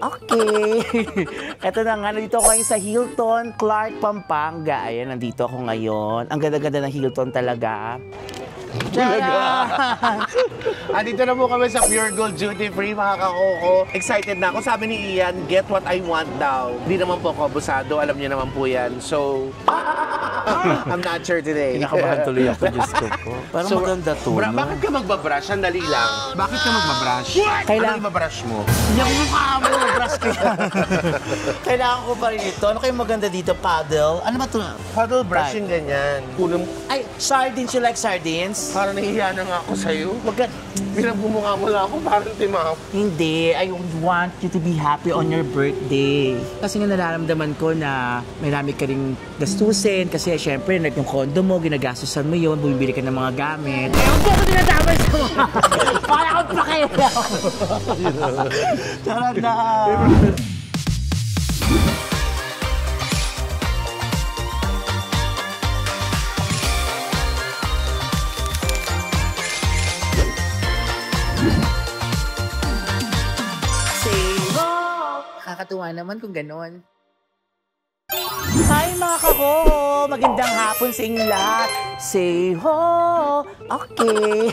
Okay. Ito na nga, nandito ako ngayon sa Hilton, Clark, Pampanga. Ayan, nandito ako ngayon. Ang ganda-ganda ng Hilton talaga. Andito na po kami sa Pure Gold Duty Free, mga kakoko. Excited na ako. Sabi ni Ian, get what I want daw. Hindi naman po ako abusado. Alam niyo naman po yan. So, I'm not sure today. Kinakabahan tuloy ako, Diyos ko po. Parang maganda to, no? Bakit ka magbabrush? Sandali lang. Bakit ka magbabrush? Kailangan... Ano ibabrush mo? Hindi ako mukha mo, brush ko yan. Kailangan ko pa rin ito. Ano kayong maganda dito? Paddle? Ano ba ito? Paddle brushing ganyan. Kulong... Ay, sardines. You like sardines? Parang nahihiya na nga ako sa'yo. Wag Pinagbumukha mo lang ako, parang timap. Hindi, I want you to be happy on your birthday. Kasi nga nararamdaman ko na may rami ka ring gastusin. Kasi syempre, yung condo mo, ginagastusan mo yun, bumibili ka ng mga gamit. Ewan po ako dinadamay sa mga. Para akong pakialam. Charot na. Nakakatuwa naman kung ganon. Hi mga kako! Magandang hapon sa inyong lahat. Say ho! Okay.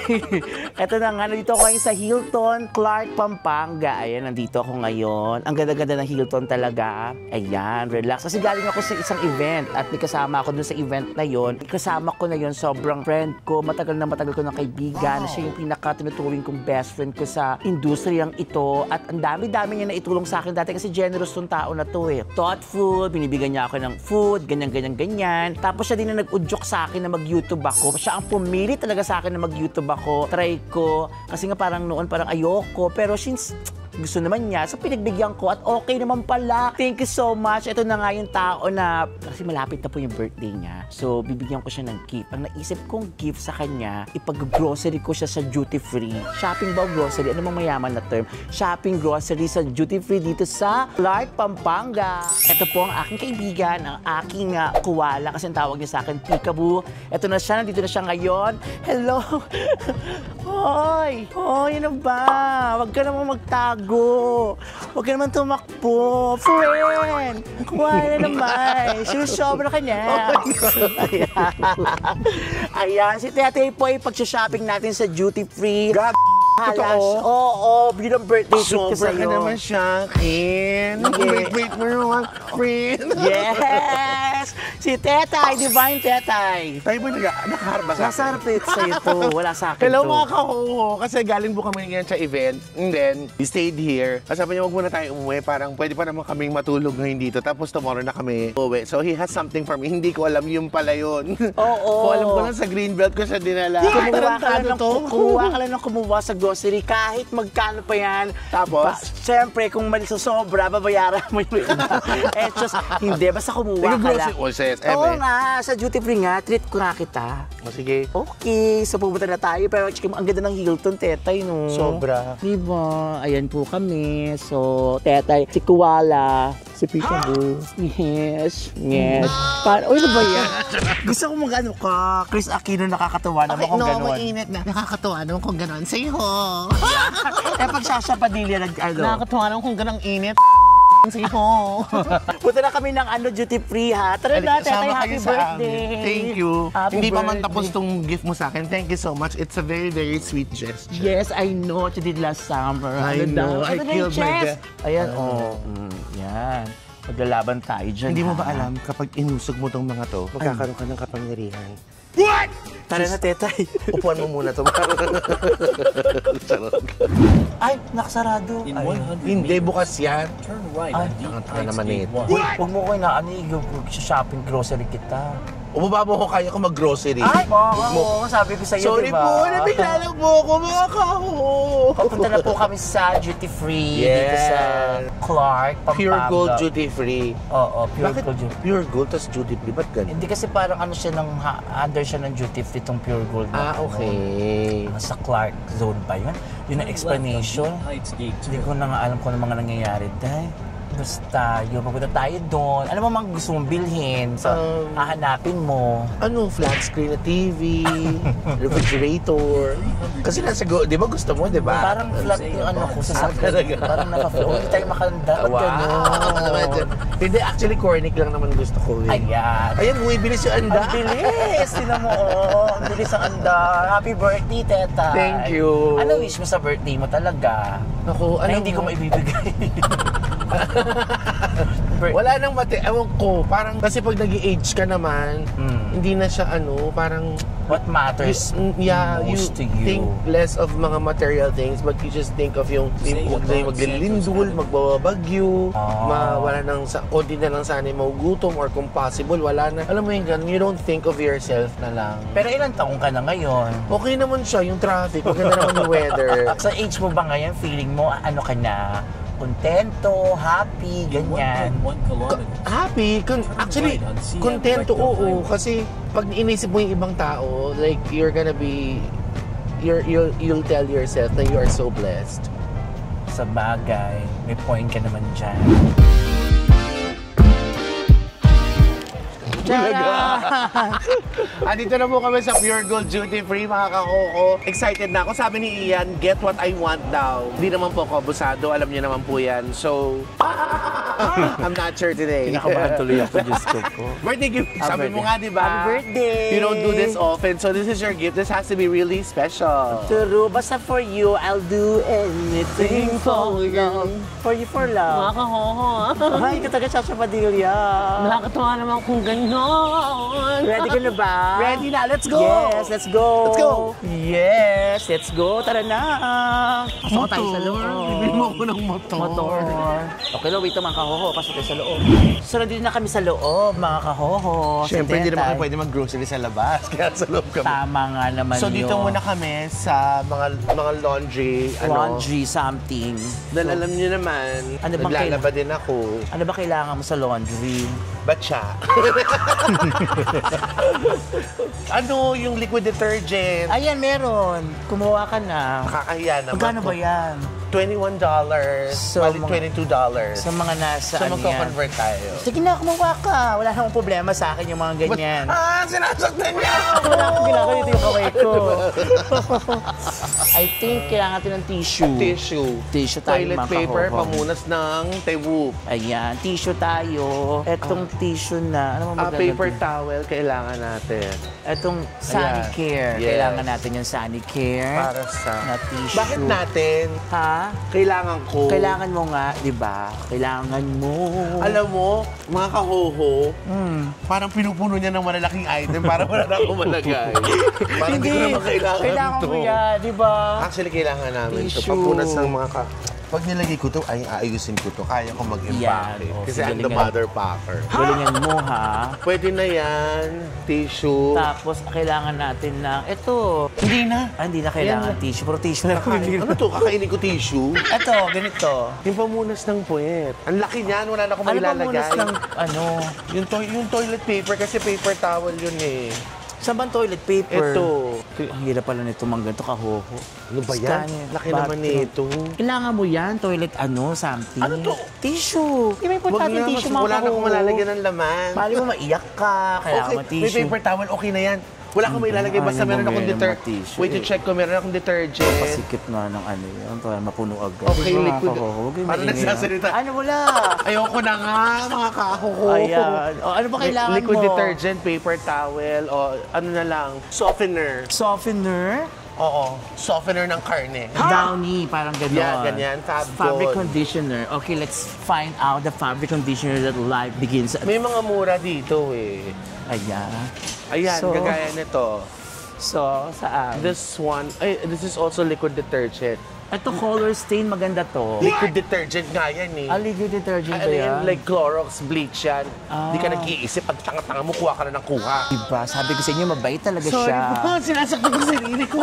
Ito na nga, nandito ako ngayon sa Hilton, Clark, Pampanga. Ayan, nandito ako ngayon. Ang ganda-ganda ng Hilton talaga. Ayan, relax. Kasi galing ako sa isang event at may kasama ako dun sa event na yon. Kasama ko na yon, sobrang friend ko. Matagal ko na kaibigan. Wow. Siya yung pinaka-tinuturing kong best friend ko sa industriyang ito. At ang dami-dami niya na itulong sa akin dati kasi generous tong tao na to eh. Thoughtful, binibigyan niya ako ng food, ganyan. Tapos siya din na nag-udyok sa akin na mag-YouTube ako. Siya ang pumili talaga sa akin na mag-YouTube ako. Try ko. Kasi nga parang noon parang ayoko. Pero since gusto naman niya, so pinagbigyan ko at okay naman pala. Thank you so much. Ito na nga yung tao na, kasi malapit na po yung birthday niya. So, bibigyan ko siya ng gift. Ang naisip kong gift sa kanya, ipag-grocery ko siya sa duty free. Shopping ba o grocery? Ano mang mayaman na term? Shopping grocery sa duty free dito sa Clark, Pampanga. Ito po ang aking kaibigan, ang aking kuwala, kasi ang tawag niya sa akin, Peekaboo. Ito na siya, nandito na siya ngayon. Hello! Hoy! Hoy, ano ba? Huwag ka namang magtago. Huwag ka naman tumakbo. Friend! Kuha na naman. Sinusobra ka niya. Ayan, si Tete po ay pag-shopping natin sa duty free. Totoo? Oo, bilang birthday gift ko sa'yo. Sobra ka naman siya, Ken. Wait mo naman, friend. Yes! Si Tetay, Divine Tetay. Tayo ba nakaharap ba sa akin? Nasarapit sa'yo to. Wala sa akin Hello to. mga kahoho. Kasi galing po kami ngayon sa event. And then, we stayed here. Kasi sabi niya, wag muna tayo umuwi. Parang pwede pa naman kaming matulog ngayon dito. Tapos tomorrow na kami uwi. So he has something for me. Hindi ko alam yung pala yun. Oo. Kung alam ko lang sa Greenbelt ko siya dinala. Kumuha ka lang ng kumuha sa grocery, kahit magkano pa yan. Tapos? Siyempre, kung mali sa sobra, babayaran mo yung iba. Eh, just, hindi, basta kumuha ka lang. Oo nga, sa duty free nga, treat ko nga kita. O sige. Okay, so pupunta na tayo. Pero ang ganda ng Hilton, Tetay, no? Sobra. Diba? Ayan po kami. So, Tetay, si Kuwala, si Peekaboo. Yes. Yes. Uy, ano ba yan? Gusto ko mag-ano ka. Chris Aquino, nakakatawa naman kung gano'n. Mainit na. Nakakatawa naman kung gano'n. Say ho! Eh, pag Sasha Padilla nag-ano. Nakakatawa naman kung gano'ng init. Say ho! Punta na kami ng duty free ha. Tara na, Tetay, happy birthday! Thank you. Hindi pa man birthday. tapos tong gift mo sa akin. Thank you so much. It's a very, very sweet gesture. Yes, I know. What you did last summer. I know. I killed my death. Ayan, yan. Maglalaban tayo dyan. Hindi mo ba alam, kapag inusog mo tong mga to, magkakaroon ka ng kapangyarihan. What? Tara na, Tetay. Upuan mo muna to. Ay, nakasarado. Hindi, bukas yan. Turn right Ay, on Deep nakatawa Heights naman Gate ito. 1. Huwag mo ko shopping grocery kita. Umaba mo ko kaya ko mag-grocery. Ay, oo, sabi ko sa'yo, Sorry diba? po, nabigla lang po ako, mga kaho. Papunta na po kami sa duty free dito sa Clark, Pampanga. Pure Gold Duty Free. Oo, Pure Bakit Gold. Pure Gold tas Duty Free? Ba't ganun? Hindi kasi parang siya under siya ng duty free itong Pure Gold. Okay. Sa Clark zone ba yun? Yun ang explanation. Heights Gate 2. Hindi ko na nga alam kung ano mga nangyayari dahil. Bus tayo, magpunta tayo doon. Ano mo mga gusto mong bilhin? So, hahanapin mo. Ano, flat screen na TV, refrigerator. Kasi di ba gusto mo, di ba? Parang flat yung ano ko sa sakit. Parang naka-flow. Hindi tayo makanda. Gano'n. Hindi, actually, cornic lang naman gusto ko eh. Ayan. Ayan, bumibilis yung anda. Ang bilis. Tinan mo, ang bilis ang anda. Happy birthday, teta. Thank you. Ano wish mo sa birthday mo talaga? Ako, Na hindi ko maibibigay. Wala nang ewan ko, parang kasi pag nag-age ka naman, hindi na siya parang What matters most to you? Think less of mga material things, but you just think of yung huwag na yung maglilindul, magbabagyo, wala nang, o di na lang sana yung magugutom, or kung possible, wala na. Alam mo yung ganun, you don't think of yourself na lang. Pero ilang taong ka na ngayon? Okay naman siya, yung traffic, maganda naman yung weather. Sa age mo ba ngayon, feeling mo, ano ka na? Kontento, happy, ganyan. Happy? Actually, kontento, oo. Kasi pag inisip mo yung ibang tao, like, you're gonna be, you'll tell yourself na you are so blessed. Sa bagay, may point ka naman dyan. Andito na po kami sa Pure Gold Duty Free, mga kakoko. Excited na ako. Sabi ni Ian, get what I want daw. Hindi naman po ako abusado. Alam niyo naman po yan. So, I'm not sure today. Kinakabahan tuloy ako, Diyos ko po. Birthday gift. Sabi mo nga, di ba? Happy birthday! You don't do this often, so this is your gift. This has to be really special. True. Basta for you, I'll do anything for you. For you, for love. Mga kahoho. Ay, kataga Chacha Padilla. Nakakatawa naman kung gano'n. Ready ka na ba? Ready na, let's go! Yes, let's go! Let's go! Yes, let's go! Tara na! Pasok tayo sa loob. Bibili mo ako ng motor. Okay lang, wait mga kahoho. Pasok tayo sa loob. So, nandito na kami sa loob, mga kahoho. Siyempre, hindi naman Tetay. kami pwede mag-grocery sa labas. Kaya sa loob kami. Tama nga naman So, dito yun. muna kami sa mga laundry. Laundry something. Dahil alam niyo naman, Ano bang naglalaba din ako. Ano ba kailangan mo sa laundry? Batsa. Ano yung liquid detergent? Ayan, meron. Kumuha ka na. Nakakahiya naman. Magkano ba yan? $21. So, Bali, mga- $22. Sa mga nasa So, ano yan? magko-convert tayo. Sige na, kumuha ka. Wala namang problema sa akin yung mga ganyan. Sinasaktan niya ako! Wala akong ginagawa dito yung kamay ko. I think kailangan natin ng tissue. Tissue tayo, Toilet mga paper, kahoho. pamunas ng tewu. Ayan, tissue tayo. Etong tissue na, ano mo Paper towel kailangan natin. Etong Sunny Ayan. Care. Yes. Kailangan natin yung Sunny Care. Para sa... Na tissue. Bakit natin? Ha? Kailangan ko. Kailangan mo nga, di ba? Kailangan mo. Alam mo, mga kahoho, Hmm. parang pinupuno niya ng malalaking item para wala na akong malagay. Parang hindi ko naman kailangan to. mo yan, di ba? Actually, kailangan namin ito. Tissue. Papunas ng mga Pag nilagay ko to, ay aayusin ko to. Kaya ko mag-empake. Yan. O, Kasi I'm the galingan. mother packer. Galingan mo, ha? Pwede na yan. Tissue. Tapos, kailangan natin ng, ito. Hindi na. Hindi na kailangan Yan. tissue. Pero tissue na Kakain. Ano to? Kakainin ko tissue? Ito, ganito. Yung pamunas ng puwet. Ang laki niyan. Wala na akong Ano ba mailalagay. munas ng, ano? Yung toilet paper kasi paper towel yun eh. Saan bang toilet paper? Ito. Ang hirap pala nito mang ganito kahoho. Ano ba yan? Scan, Laki naman nito. Kailangan mo yan, toilet something. Ano to? Tissue. Di ba Wag importante na, tissue, mas mga wala na akong kahoho? malalagyan ng laman. Mali mo maiyak ka, kailangan mo May tissue. paper towel, okay na yan. Wala akong mailalagay, basta Ayaw mo meron akong meron detergent. mga tissue, Wait to eh. check ko, meron akong detergent. Pasikip nga ng ano yun, para mapuno agad. Okay, Di ba, liquid. mga kahoho? Huwag kayong Parang maingay, nagsasalita. Ano, wala. Ayoko na nga, mga kahoho. Ayan. O, ano ba kailangan Liquid mo? detergent, paper towel, o ano na lang, softener. Softener? Oo, softener ng karne. Downy, parang gano'n. Yeah, ganyan. Fab Fabric Gold. conditioner. Okay, let's find out the fabric conditioner that life begins at. May mga mura dito eh. Ayan. Ayan, So, kagaya nito. So, saan? This one, this is also liquid detergent. Ito color stain, maganda to. Liquid detergent nga yan eh. Liquid detergent ba Ano yan? yan, like Clorox, bleach yan. Ah. Hindi ka nag-iisip, pag tanga-tanga mo, kuha ka na ng kuha. Diba? Sabi ko sa inyo, mabait talaga Sorry siya. po, sinasaktan ko sarili ko.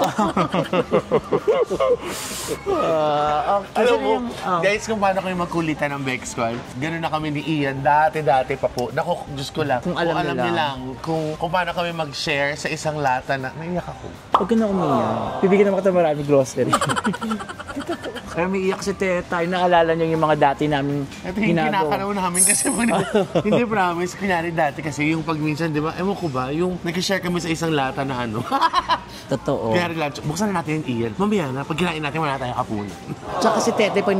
Okay, Alam so mo, yung, guys, kung paano kayo magkulitan ng Bexcon, ganun na kami ni Ian, dati pa po. Naku, Diyos ko lang. Kung alam niyo nila. lang, kung paano kami mag-share sa isang lata na, naiyak ako. Huwag ka na umiyak. Bibigyan naman kita marami grocery. Kaya umiiyak si Tetay. Naalala niyo yung mga dati namin Ito yung kinakalaw namin kasi hindi promise. Kunyari dati kasi yung pag minsan, di ba, ewan ko ba, yung nag-share kami sa isang lata na ano. Totoo. Kunyari lunch, buksan na natin yung iyan. Mamaya na, pag kinain natin, wala tayong kapunan. Tsaka si Tetay, pag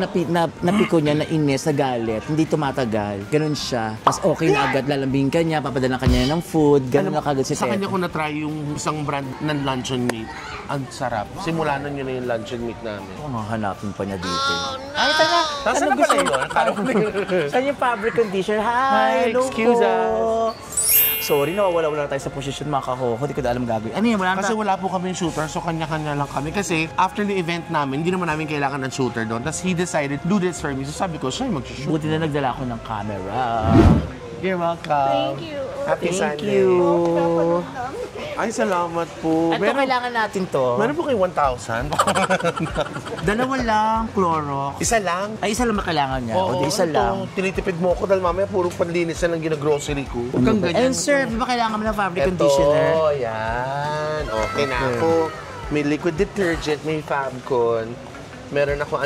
napiko niya, na inis, na galit, hindi tumatagal. Ganun siya. Tapos okay na agad, lalambing ka niya, papadala ka niya ng food. Ganun na kagad si Sa Tetay. kanya ko na-try yung isang brand ng luncheon meat. Ang sarap. Simula nun yun na yung luncheon meat namin. Hanapin pa niya dito. Ay, tara. Nasaan na pala yun? Saan yung fabric conditioner? Hi, Hi, hello excuse po. us. Sorry, nawawala-wala tayo sa posisyon mga kahoho. Hindi ko na alam gagawin. Ano yan? Wala Kasi wala po kami shooter, so kanya-kanya lang kami. Kasi after the event namin, hindi naman namin kailangan ng shooter doon. Tapos he decided, do this for me. So sabi ko, siya yung mag-shoot. Buti na nagdala ako ng camera. You're welcome. Thank you. Happy Thank Sunday. you. Ay, salamat po. Ito kailangan natin to. Meron po kayo 1,000? Dalawa lang, Clorox. Isa lang? Ay, isa lang makailangan niya. O, di isa lang. Tinitipid mo ako dahil mamaya puro panlinis na lang gina-grocery ko. Huwag kang ganyan. And sir, di ba kailangan mo ng fabric conditioner? Ito, yan. Okay na ako. May liquid detergent, may Fabcon. Meron ako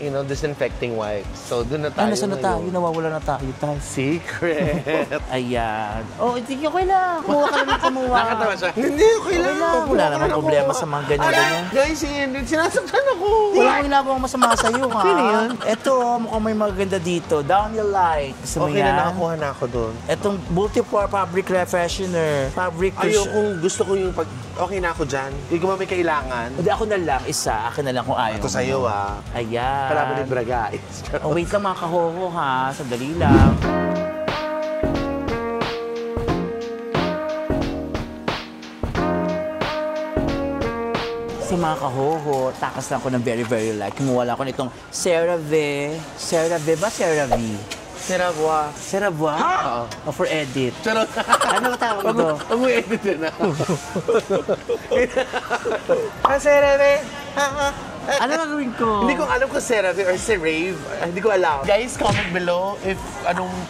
disinfecting wipes. So, doon na tayo. Ay, nasa na tayo? Nawawala na tayo. Secret. Ayan. Oh, hindi okay lang. Kumuha ka lang kumuha. Nakatawa siya. Hindi, okay lang. Wala namang problema sa mga ganyan-ganyan. Guys, sinasaktan ako. Wala akong ginagawang masama sa'yo, ha? Sino yan? Ito, mukhang may maganda dito. Down your light. Gusto mo Okay yan? na, nakakuha na ako doon. Itong multi-pore fabric refreshener. Fabric Kung gusto ko yung pag... Okay na ako dyan. Hindi ko ba may kailangan? Hindi, ako na lang. Isa. Akin na lang kung ayaw. Ito sa'yo, ah. Ayan. Kalaban ni Bragais. Oh, wait lang mga kahoho, ha? Sandali lang. Si mga kahoho, takas lang ko ng very, very light. Kumuha lang ako nitong CeraVe. CeraVe ba? CeraVe? Seragwa. CeraVe? Oo. Oh, for edit. Charot. Ano ba tawag ito? Huwag mo edit yun, ah. Serave. Ano gagawin ko? Hindi ko alam kung Serave or Serave. Hindi ko alam. Guys, comment below if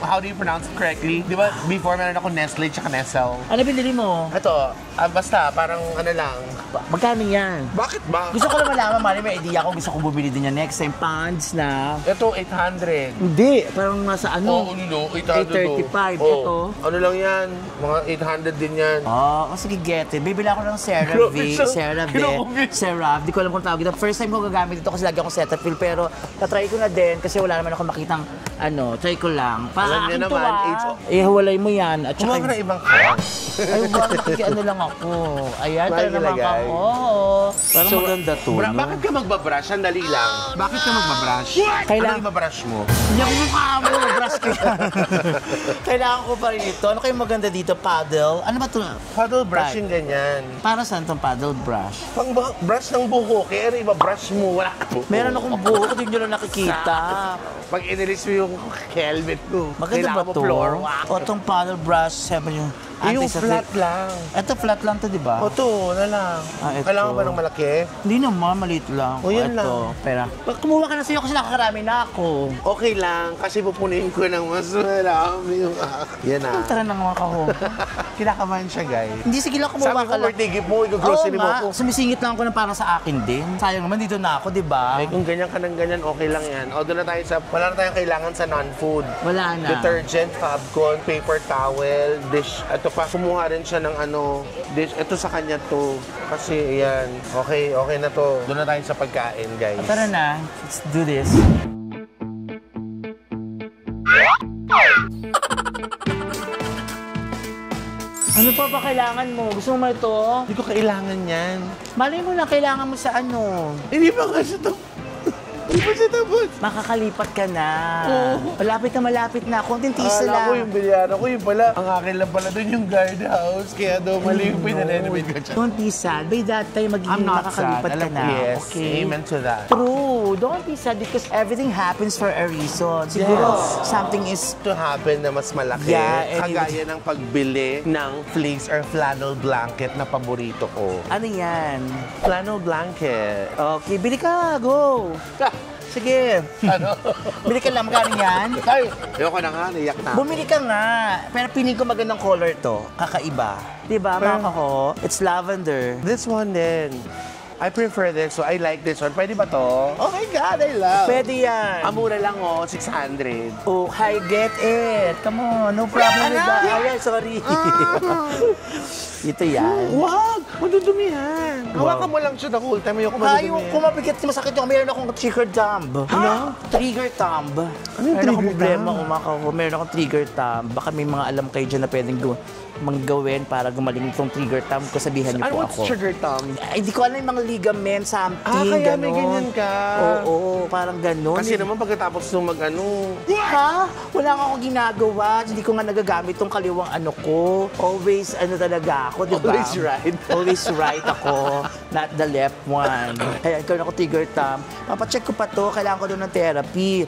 how do you pronounce it correctly. Di ba, before meron ako Nestle tsaka Nestle. Ano binili mo? Ito, basta parang ano lang. Magkano yan? Bakit ba? Gusto ko lang malaman, mali may idea ko. Gusto ko bumili din yan next time. Pounds na. Ito, 800. Hindi. Parang nasa ano? Oo, no, 800 to. 835. Oo. Ito. Ano lang yan? Mga 800 din yan. Oh, sige, get it. Bibili ako ng CeraVe, Grabe siya. CeraVe, Kinukubit. CeraVe. Di ko alam kung tawag ito. First time ko gagamit ito kasi lagi akong Cetaphil. Pero tatry ko na din kasi wala naman ako makitang try ko lang. Alam niyo naman, Ihiwalay mo yan. At Kumuha ka saka, na ibang kan. ay, ano lang ako. Ayan, Mahal talaga naman nilagay. ako. Parang maganda to, no? Bakit ka magbabrush? Sandali lang. Bakit ka magbabrush? Kailangan- Ano ibabrush mo? Hindi ako mukha mo, brush ko yan. Kailangan ko pa rin ito. Ano kayong maganda dito? Paddle? Ano ba ito? Paddle brush yung ganyan. Para saan itong paddle brush? Pang brush ng buhok, kaya ano ibabrush mo? Wala ka buhok. Meron akong buhok, hindi nyo lang nakikita. Pag inilis mo yung helmet ko, Maganda ba kailangan mo ito? floor O wax. itong paddle brush, siyempre yung Yung anti-static. flat lang. Ito flat lang to, di ba? O to, na lang. Ito. Kailangan ba ng malaki? Hindi naman, maliit lang. O, yan ito, lang. pera. Kumuha ka na sa'yo kasi nakakarami na ako. Okay lang, kasi pupunin ko ng mas marami yung Yan na. Tara na mga kaho. Kinakabahan siya, guys. Hindi, sige lang kumuha Sabi ka ko, lang. birthday gift mo, i-grocery mo ako. Sumisingit lang ako na para sa akin din. Sayang naman, dito na ako, di ba? Ay, kung ganyan ka ng ganyan, okay lang yan. O, doon na tayo sa, wala na tayong kailangan sa non-food. Wala na. Detergent, Fabcon, paper towel, dish. Ito pa, kumuha rin siya ng dish. Ito sa kanya to. Kasi, ayan. Okay na to. Doon na tayo sa pagkain, guys. Tara na, let's do this. Ano pa ba kailangan mo? Gusto mo ito? Hindi ko kailangan yan. Malay mo na kailangan mo sa ano. Hindi ba kasi ito? Hindi pa siya tapos. Makakalipat ka na. Oo. Malapit na. Konting tisa Akala lang. ko yung bilyano ko, yung pala. Ang akin lang pala doon yung guardhouse. Kaya daw mali yung pinarenovate ko siya. Don't be sad. By that time, magiging makakalipat ka na. Yes, Okay? amen to that. True. Don't be sad because everything happens for a reason. Siguro, Yes. something is... To happen na mas malaki. Yeah, and Kagaya ng pagbili ng fleece or flannel blanket na paborito ko. Ano yan? Flannel blanket. Okay, bili ka. Go. Sige. Ano? Bili ka lang. Magkano yan? Ay, ayoko na nga, naiyak na. Bumili ka nga. Pero piling ko magandang color to. Kakaiba. Diba, mga kako? It's lavender. This one din. I prefer this, so I like this one. Pwede ba to? Oh my God, I love. Pwede yan. Mura lang, 600. Oh, I get it. Come on, no problem with that. Ay, sorry. Ito yan. Wag! Madudumi yan. Hawakan mo lang siya the whole time. Ayoko madudumi yan. Kung mabigat, masakit yung meron akong trigger thumb. Ano? Trigger thumb. Ano yung Meron akong trigger problema thumb? kung meron akong trigger thumb. Baka may mga alam kayo dyan na pwedeng manggawin para gumaling itong trigger thumb ko. Sabihan niyo po What's ako. trigger thumb? Ay, hindi ko alam yung mga ligament, something, Kaya ganon. may ganyan ka. Oo, parang ganon. Kasi naman pagkatapos nung mag-ano. Ha? Wala nga akong ginagawa. Hindi ko nga nagagamit tong kaliwang ano ko. Always talaga ako, di ba? Always right. Always right ako. Not the left one. Kaya ikaw na ako trigger thumb. Papacheck ko pa to. Kailangan ko doon ng therapy.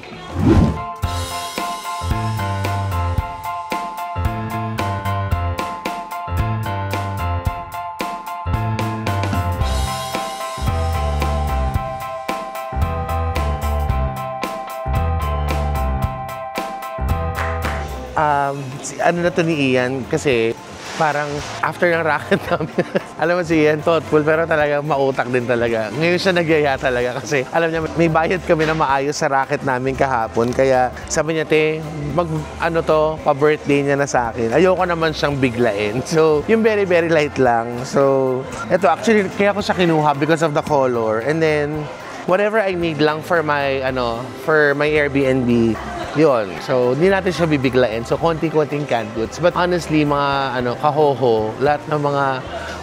Ano na to ni Ian kasi parang after ng racket namin, alam mo si Ian, thoughtful pero talaga mautak din talaga. Ngayon siya nagyaya talaga kasi alam niya may bayad kami na maayos sa racket namin kahapon. Kaya sabi niya, te, pa-birthday niya na sa akin. Ayoko naman siyang biglain. So, yung very, very light lang. So, eto actually, kaya ko siya kinuha because of the color. And then, whatever I need lang for my Airbnb, yun. So, hindi natin siya bibiglain. So, konti-konting canned goods. But honestly, mga kahoho, lahat ng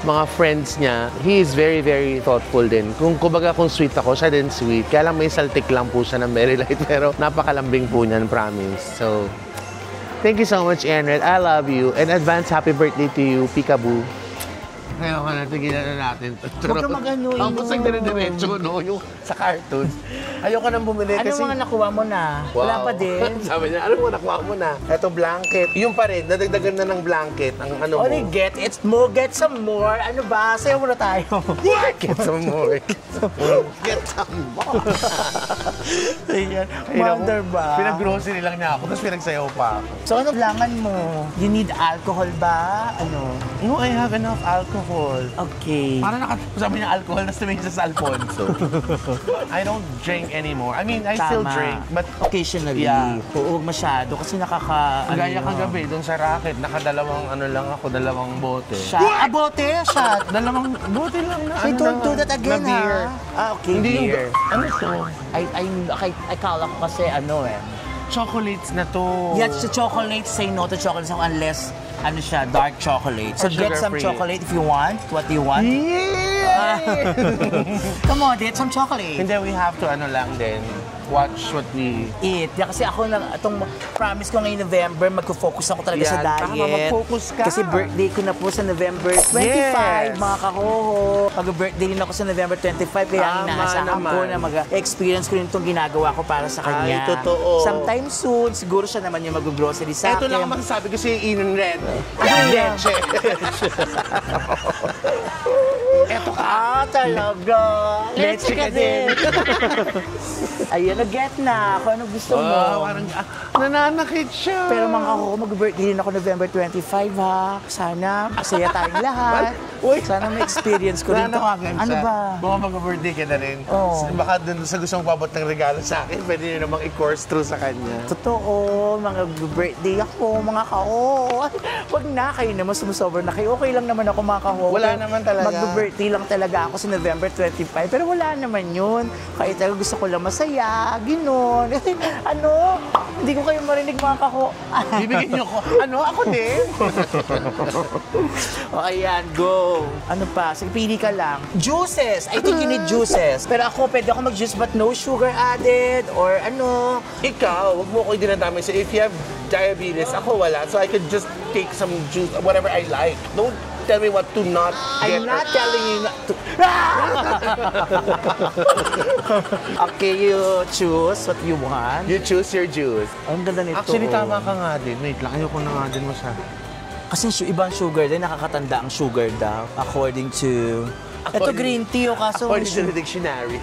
mga friends niya, he is very, very thoughtful din. Kumbaga kung sweet ako, siya din sweet. Kaya lang may saltik lang po siya ng very light, pero napakalambing po niyan, promise. So, thank you so much, Enred. I love you. And advance happy birthday to you, Peekaboo. Ngayon ka na, tigilan na natin. Huwag ka mag-ano, Ang pusang dire-diretso, no? Yung sa cartoons. Ayoko nang bumili Ano kasi... mga nakuha mo na? Wala pa din. Sabi niya, ano mo, nakuha mo na? Eto, blanket. Yung pa rin, nadagdagan na ng blanket. Ang ano mo. Only get it more, get some more. Ano ba? Sayo muna tayo. Get some more. Get some more. Ayan. Ay, naku, Wonder ba? Pinag-grocery lang niya ako, tapos pinagsayaw pa ako. So ano kailangan mo? You need alcohol ba? Ano? No, I have enough alcohol. Okay. Para sabi niya alcohol, tapos tumingin siya sa Alfonso. I don't drink anymore. I mean, I still drink, but occasionally. Yeah. Oo, masyado. Kasi gaya kagabi, doon sa racket, nakadalawang dalawang bote. Shot? Bote? Shot? Dalawang bote lang na They don't do that again, na beer. ha? Okay, Hindi beer. Ano to? I kala ko kasi Chocolates na to. Yes, to chocolate. Say no to chocolate unless siya, dark chocolate. So Or get some sugar-free. chocolate if you want. What do you want? Yeah! Come on, get some chocolate. And then we have to lang din, watch what we... Eat. Yeah, kasi ako itong promise ko ngayong November, magko-focus ako talaga sa Yan, tama, diet. mag-focus ka. Kasi birthday ko na po sa November 25, Yes. mga kahoho. Mag-birthday din ako sa November 25, kaya Tama inaasahan ko naman. na mag-experience ko rin itong ginagawa ko para sa kanya. Ay, totoo. Sometime soon, siguro siya naman yung mag-grocery sa Ito akin. lang ang masasabi ko si Ian Red. Leche. Eto ka. Talaga. Leche ka din. Ayun, nag-get na. Kung ano gusto mo. Parang nananakit siya. Pero mga ako, mag-birthday din ako November 25, ha? Sana, masaya tayong lahat. Uy. Sana ma-experience ko rin to. Nanawagan Ano siya. ba? Baka mag-birthday ka na rin. Oo. Baka dun sa gusto mong pabot ng regalo sa akin, pwede nyo namang i-course through sa kanya. Totoo, mga birthday ako, mga kaho. Wag na, kayo naman sumusobra na kayo. Okay lang naman ako, mga kaho. Wala naman talaga. Mag-birthday lang talaga ako sa November 25. Pero wala naman yun. Kaya talaga gusto ko lang masaya, gano'n. Hindi ko kayo marinig, mga kaho. Bibigyan nyo ko. Ako din. O, ayan, go. Ano pa? Sige, pili ka lang. Juices! I think you need juices. Pero ako, pwede ako mag-juice but no sugar added or Ikaw, wag mo ko dinadamay sa if you have diabetes, ako wala. So I could just take some juice, whatever I like. Don't tell me what to not get. I'm not telling you not to... Okay, you choose what you want. You choose your juice. Ang ganda nito. Actually, tama ka nga din. Wait lang, ayoko na nga din masyado. Kasi ibang sugar din, nakakatanda ang sugar daw. According to... Ito green tea o kaso According to the dictionary.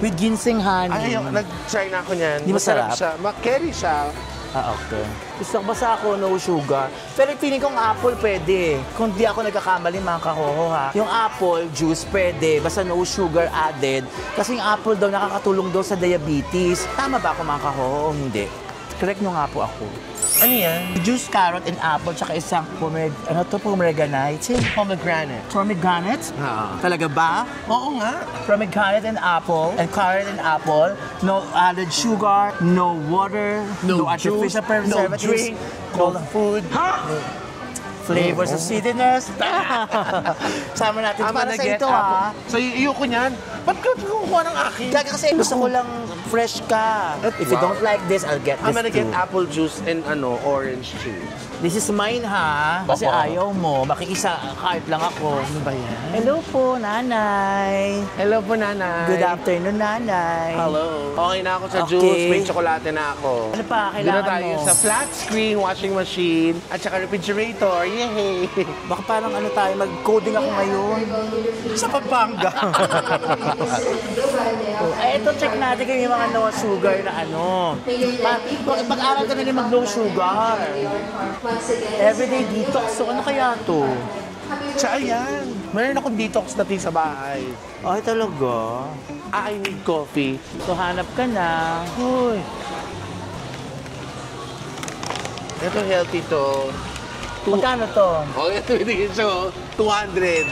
with ginseng honey. Ay, nag-try na ako niyan. Di masarap? Siya. Ma-carry siya. Okay. Gusto ko basta ako, no sugar. Pero feeling kong apple pwede. Kung di ako nagkakamali, mga kahoho ha. Yung apple juice pwede, basta no sugar added. Kasi yung apple daw nakakatulong daw sa diabetes. Tama ba ako, mga kahoho, o hindi? Correct nyo nga po ako. Ano yan? Juice, carrot, and apple, tsaka isang pomegranate. Pomegranate. Pomegranate? Ah. Talaga ba? Oo nga. Pomegranate and apple, carrot and apple, no added sugar, no water, no artificial preservatives, no drink, no food. Flavors of sweeteners. Sama natin para sa ito, ha? So, iyoko niyan. Ba't ka kukuha ng akin? Kaya kasi gusto ko lang fresh ka. If you don't like this, I'll get this I'm gonna too. get apple juice and orange juice. This is mine, ha? Kasi Opo. ayaw mo. Makikisa-kahit lang ako. Ano ba yan? Hello po, nanay. Hello po, nanay. Good afternoon, nanay. Hello. Okay na ako sa Okay. juice. May tsokolate na ako. Ano pa Doon na kailangan tayo mo? sa flat screen washing machine at saka refrigerator. Yay! Baka parang ano tayo, mag-coding ako ngayon. Sa Pampanga. Ay, ito, check natin kung yung mga no sugar na ano. Pag-aral ka na rin mag-low sugar. Everyday detox. So, ano kaya to? Tsaka yan. Mayroon akong detox na tea sa bahay. Ay, talaga? I need coffee. So, hanap ka na. Uy. Ito healthy to. Magkano to? Oh, ito binigyan siya, 200.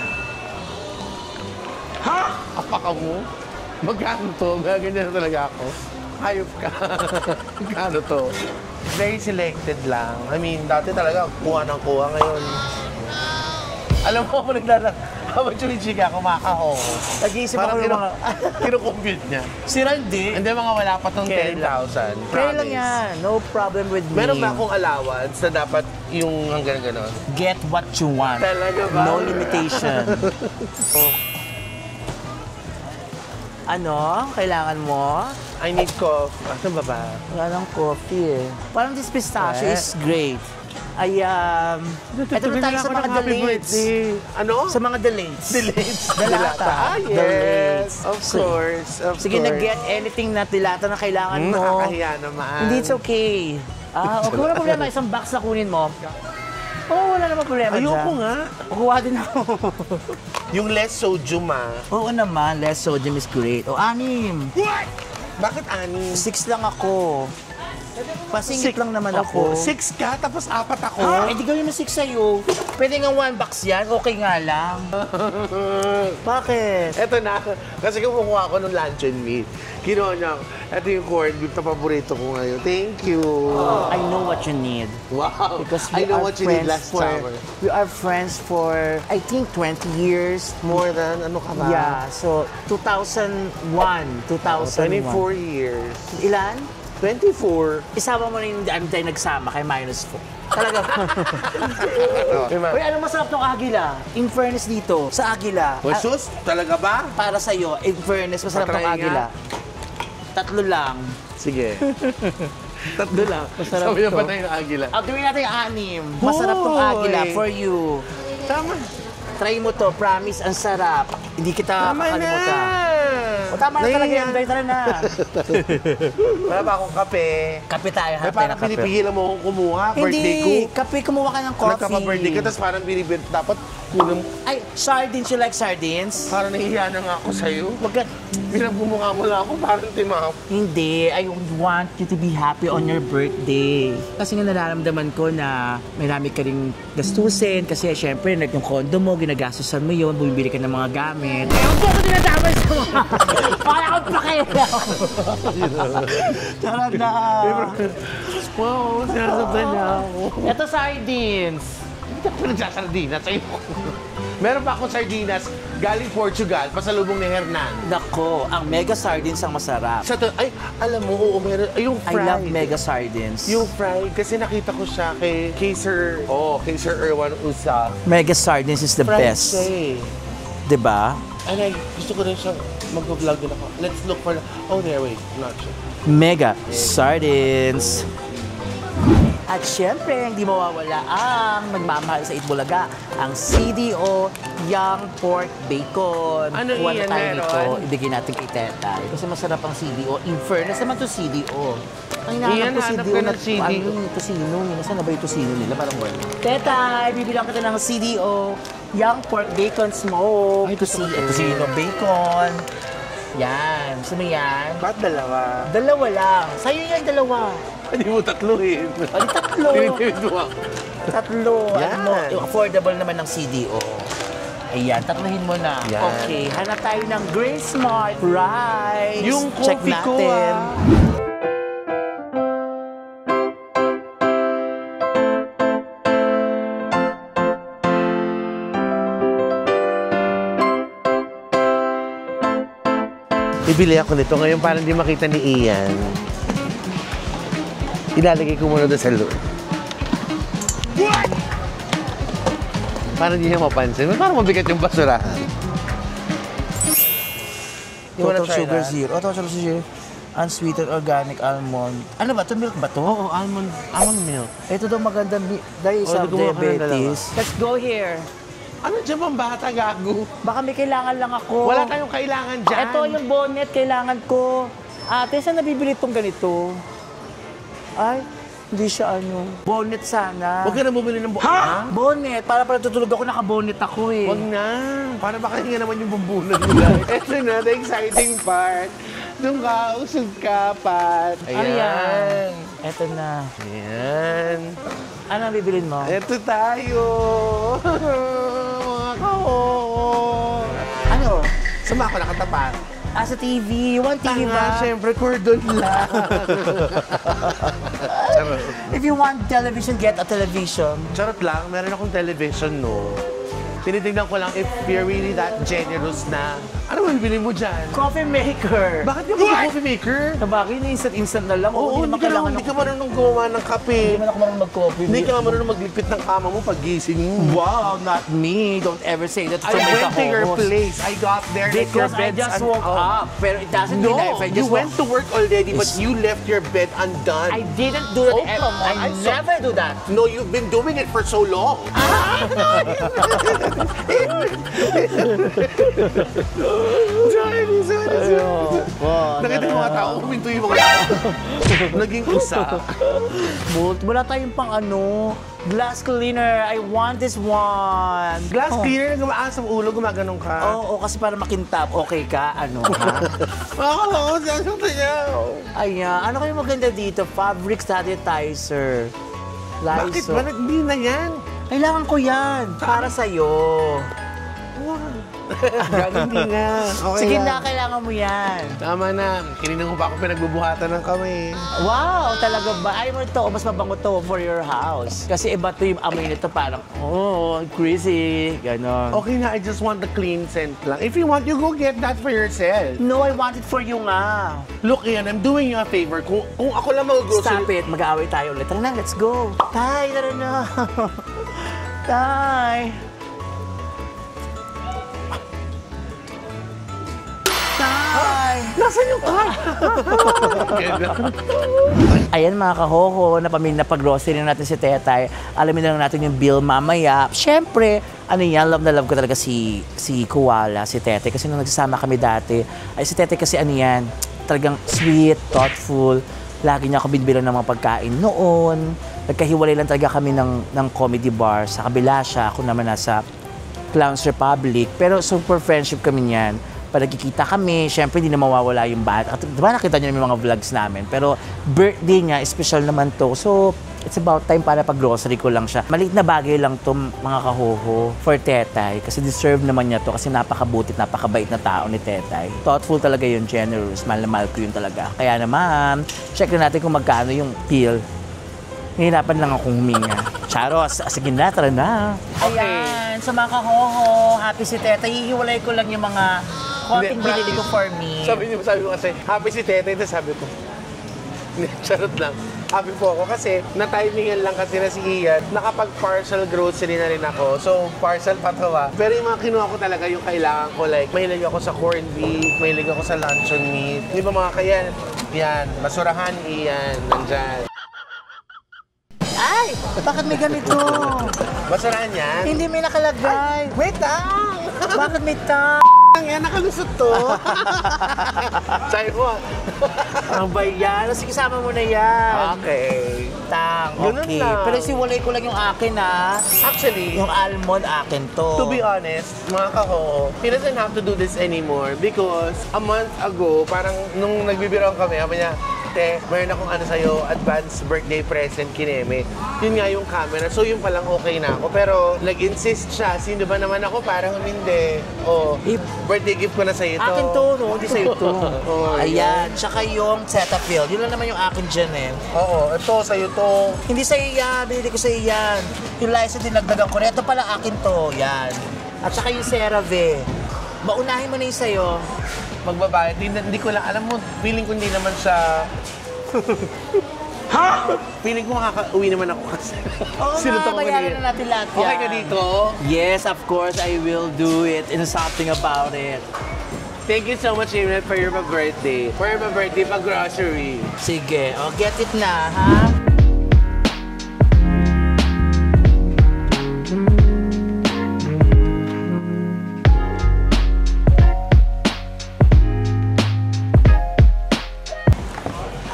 Ha? Apaka mo? Magkano to? Gaganyan na talaga ako. Hayop ka. Magkano to? Very selected lang. I mean, dati talaga kuha ng kuha. Ngayon, alam mo, habang chinichika ako, makaho. Nag-iisip ako ng mga... Kino-compute niya. Si Randy? Hindi, mga wala pa tong Okay 10,000. Kaya lang yan. No problem with me. Meron ba akong allowance na dapat yung hanggang ganon? Get what you want. Talaga ba? No limitation. Ano? Kailangan mo? I need coffee. Ano ba ba? Wala ng coffee eh. Parang this pistachio is great. Ay, ito na tayo sa mga delays. Ano? Sa mga delays. Delays. Dalata. Ah, Delays. yes. Of course. Of Sige, course. nag-get anything na dilata na kailangan mo. Nakakahiya naman. Hindi, it's okay. Okay, wala problema. Isang box na kunin mo. Oo, wala namang problema dyan. Ayoko nga. Kukuha din ako. Yung less sodium Oo naman, less sodium is great. O, 6. What? Bakit 6? 6 lang ako. Pasingit lang naman ako. 6 ka, tapos 4 ako. Ha? Eh, di gawin mo 6 sa'yo. Pwede nga 1 box yan, okay nga lang. Bakit? Eto na, kasi kumukuha ako ng luncheon meat. Kinuha niya, ito yung corned beef na paborito ko ngayon. Thank you. I know what you need. Wow. Because I we know are what you did friends last for, summer. we are friends for, I think, 20 years. More than, ano ka ba? Yeah, so 2001. 2001. 24 years. Ilan? 24. Isama mo na yung daan tayo nagsama kay -4. Talaga. Uy, ano masarap tong agila? In fairness dito, sa agila. Sus, talaga ba? Para sa'yo, in fairness, masarap tong Patry agila. 3 lang. Sige. 3 lang. Masarap Sabi niya to. pa tayo ng agila. Gawin natin yung 6. Masarap tong agila Hoy! for you. Tama. Try mo to, promise, ang sarap. Hindi kita Tama na. kakalimutan. O tama na talaga yan, tara na. Wala ba akong kape? Kape tayo, Ay, hati parang na kape. pinipigilan mo akong kumuha. Birthday ko. Hindi, kape, kumuha ka ng coffee. Nagkapa-birthday ka, tapos parang binibit. Dapat kulang. Ay, sardines, you like sardines? Parang nahihiya na nga ako sa'yo. Wag ka, Pinagbumukha mo lang ako, parang timap. hindi, I want you to be happy on your birthday. Kasi nga nararamdaman ko na may rami ka ring gastusin kasi syempre yung kondo mo, ginagastusan mo yun, bumibili ka ng mga gamit. Ewan ko dinadamay sa mga. Wala akong pakialam. Tara na. Wow, sinasabihan na ako. Ito sardines. Hindi ako nagsasardinas sa'yo. Meron pa akong sardinas galing Portugal, pasalubong ni Hernan. Nako, ang mega sardines ang masarap. Sa to, ay, alam mo, oo, meron. Ay, yung I fried. love mega sardines. Yung fried, kasi nakita ko siya kay Sir Erwan Usa. Mega sardines is the Fried best. siya eh. Diba? And gusto ko rin siyang mag-vlog din ako. Let's look for, oh there, wait, not sure. Mega sardines. At syempre, hindi mawawala ang nagmamahal sa Itbulaga, ang CDO Young Pork Bacon. Ano Kuha na iyan, tayo meron? nito, ibigay natin kay Tetay. Kasi masarap ang CDO. In fairness naman to CDO. Ang hinahanap Iyan, ko hanap CDO ka na ng CDO. Ano, tosino. Nasaan na ba yung tosino nila? Parang wala. Tetay, bibilang kita ng CDO Young Pork Bacon Smoke. Ay, Tosino bacon. Yan. Gusto mo yan? Ba't dalawa? Dalawa lang. Sa'yo yan, dalawa. Hindi mo tatluhin. O, di tatlo. Tinitipid mo ako. Tatlo. Yan. Ano, yung affordable naman ng CDO. Ayan, tatluhin mo na. Yan. Okay, hanap tayo ng Green Smart Rice. Yung Check coffee ko, natin. Bibili ako nito ngayon para hindi makita ni Ian. Ilalagay ko muna doon sa loob. Para hindi niya mapansin. Parang mabigat yung basurahan. You wanna Total try sugar that? zero. Oh, total sugar. Unsweetened organic almond. Ano ba? Ito milk ba to? Oo, almond milk. Ito daw maganda dahil sa di gumawa ka ng diabetes. Let's go here. Ano dyan bang bata, gago? Baka may kailangan lang ako. Wala tayong kailangan dyan. Ito yung bonnet, kailangan ko. Ate, saan nabibili itong ganito? Ay, hindi siya ano. Bonnet sana. Huwag ka na bumili ng Ha? Bonnet. Para tutulog ako, naka-bonnet ako eh. Huwag na. Para makahinga naman yung bumbunan nila. Ito na, the exciting part. Doon ka, usog ka, Pat. Ayan. Ito na. Ayan. Ano ang bibilin mo? Ito tayo. Mga kao. Ano? Sama ako nakatapat. Sa TV. One TV ba? Siyempre, cordon lang. If you want television, get a television. Charot lang, meron akong television, no? Tinitingnan ko lang if you're really that generous na. Ano ba bibili mo dyan? Coffee maker. Bakit yung coffee maker? Bakit? Instant-instant na lang. Oo, hindi ka marunong gumawa ng kape. Hindi man ako marunong mag-coffee. Hindi ka marunong magligpit ng kama mo pag gising mo. Wow, not me. Don't ever say that to I my went to your ka-host. place. I got there. like, your Because I bed's just woke up. Pero it doesn't No, mean that if I you just went to work already, but Yes. you left your bed undone. I didn't do that. Oh, come on. I I saw- never do that. No, you've been doing it for so long. Sorry. Nakita mo mga tao, huminto yung mga tao. Naging usa. Wala tayong pang ano, glass cleaner. I want this one. Glass cleaner na gumaas ang ulo, gumaganong ka. Oo, kasi para makintab. Okay ka? Ano, ha? Oo, saan niya? Ayan. Ano kayo maganda dito? Fabric sanitizer. Bakit Lysol. ba? Hindi na yan. Kailangan ko yan. Para sa'yo. Gago, hindi na. Okay Sige lang. na, kailangan mo yan. Tama na. Kininang ko pa ako pinagbubuhatan ng kamay. Wow, talaga ba? Ayaw mo ito, mas mabango to for your house. Kasi iba to yung amoy nito, parang, oh, greasy, gano'n. Okay na, I just want the clean scent lang. If you want, you go get that for yourself. No, I want it for you nga. Look, Ian, I'm doing you a favor. Kung ako lang mag-grocery... Stop it, mag-aaway tayo ulit. Tara na, let's go. Tay, tara na. Tay. Tay. Nasaan yung car? Ayan mga kahoho, napag-grocery na natin si Tetay. Alamin na lang natin yung bill mamaya. Siyempre, ano yan, love na love ko talaga si Kuwala, si Tetay. Kasi nung nagsasama kami dati, ay si Tetay kasi ano yan, talagang sweet, thoughtful. Lagi niya ako binbilang ng mga pagkain noon. Nagkahiwalay lang talaga kami ng comedy bar. Sa kabila siya, ako naman nasa Clowns Republic. Pero super friendship kami niyan. Pag nagkikita kami, syempre hindi na mawawala yung bata. At diba nakita niyo yung mga vlogs namin? Pero birthday niya, special naman to. So, it's about time para pag-grocery ko lang siya. Maliit na bagay lang to mga kahoho for Tetay. Kasi deserve naman niya to kasi napakabutit, napakabait na tao ni Tetay. Thoughtful talaga yun, generous. Mahal na mahal ko yun talaga. Kaya naman, check na natin kung magkano yung bill. Nahihirapan lang akong huminga. Charos, sige na, tara na. Okay. Ayan, sa mga kahoho, happy si Tetay. Hihiwalay ko lang yung mga konting Hindi, binili ko for me. Sabi ko kasi, happy si Tete. Tapos sabi ko, hindi, charot lang. Happy po ako kasi na-timingan lang kasi na si Ian. Nakapag-parcel grocery na rin ako. So, parcel patawa. Pero yung mga kinuha ko talaga yung kailangan ko. Like, mahilig ako sa corned beef, mahilig ako sa luncheon meat. Di ba mga kaya, yan, basurahan Ian, nandyan. Ay! Bakit may ganito? Basurahan yan? Hindi may nakalagay. Wait lang! Bakit may Ang yan, nakalusot to. Sabi mo. Ang ba yan? Sige, sama mo na yan. Okay. Ganun Okay. lang. Pero siwalay ko lang yung akin, ha? Actually, Yung almond, akin to. to be honest, mga kaho, he doesn't have to do this anymore because a month ago, parang nung nagbibiroan kami, sabi niya, te, mayroon akong ano sa'yo, advance birthday present kineme. Yun nga yung camera. So yun palang okay na ako. Pero nag-insist siya, sino ba naman ako para humindi? O, birthday gift ko na sa'yo to. Akin to, no? Hindi sa'yo to. Oh, Ayan. Tsaka yung Cetaphil. Yun lang naman yung akin dyan, eh. Oo, ito, sa'yo to. Hindi sa'yo yan. Binili ko sa'yo yan. Yung Liza, dinagdagan ko. Ito pala akin to. Yan. At saka yung CeraVe. Maunahin mo na yung sa'yo. Magbabayad. Hindi ko lang, alam mo, feeling ko hindi naman siya... Feeling ko makaka-uwi naman ako kasi. Oo nga, bayaran na natin lahat yan. Okay ka dito? Yes, of course, I will do it. And something about it. Thank you so much, Imran, for your birthday. For your birthday, pag-grocery. Sige, get it na, ha?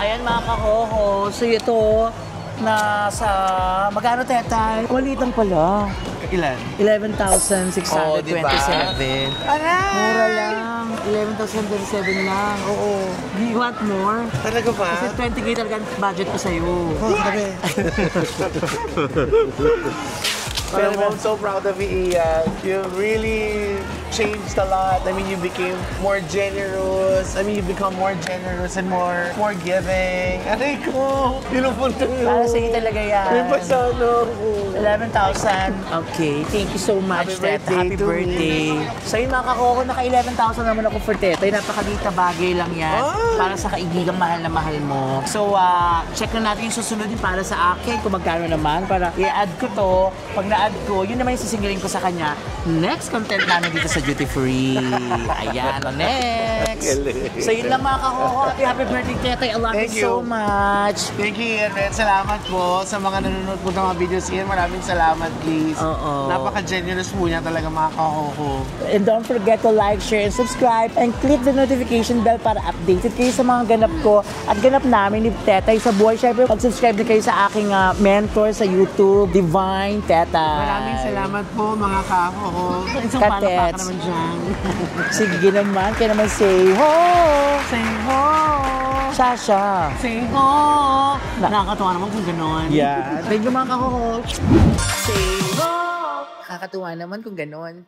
Ayan mga kahoho, so ito, nasa, magkano tetay? Maliit lang pala. Ilan? 11,627. Oh, diba? Aray! Mura lang. 11,027 lang. Oo. Do you want more? Talaga ba? Kasi 20k talaga ang budget ko sa'yo. Oh, sabi. Pero I'm so proud of you, Ian. You really changed a lot. I mean, you became more generous. I mean, you become more generous and more giving. Aray ko! Pinupunta mo. Para sa'yo talaga yan. May pasano ako. 11,000. Okay. Thank you so much, Happy Teta. birthday Happy to birthday. So yun mga kakoko, naka 11,000 naman ako for Teta. Yung napakadita bagay lang yan. Ah! Para sa kaibigang mahal na mahal mo. So, check na natin yung susunod din para sa akin. Kung magkano naman. Para i-add ko to. Pag na-add ko, yun naman yung sisingilin ko sa kanya. Next content namin dito sa Duty Free. Ayan, next. So yun lang mga kakoko. Happy birthday, Teta. I love Thank you so you. much. Thank you, Ian. Red. Salamat po sa mga nanonood po ng mga videos. Ian, maraming salamat, please. Oo. Napaka-generous po niya talaga, mga kahoko. And don't forget to like, share, and subscribe and click the notification bell para updated kayo sa mga ganap ko at ganap namin ni Tetay sa buhay. Siyempre, mag-subscribe din kayo sa aking mentor sa YouTube, Divine Tetay. Maraming salamat po, mga kahoko. Isang palakpakan Katets. naman dyan. Sige naman, kaya naman say ho! Say ho! Sasha! Say ho! Nakakatawa naman kung gano'n. Yeah. Thank you mga kakoko. Say ho! Kakatuwa naman kung ganon.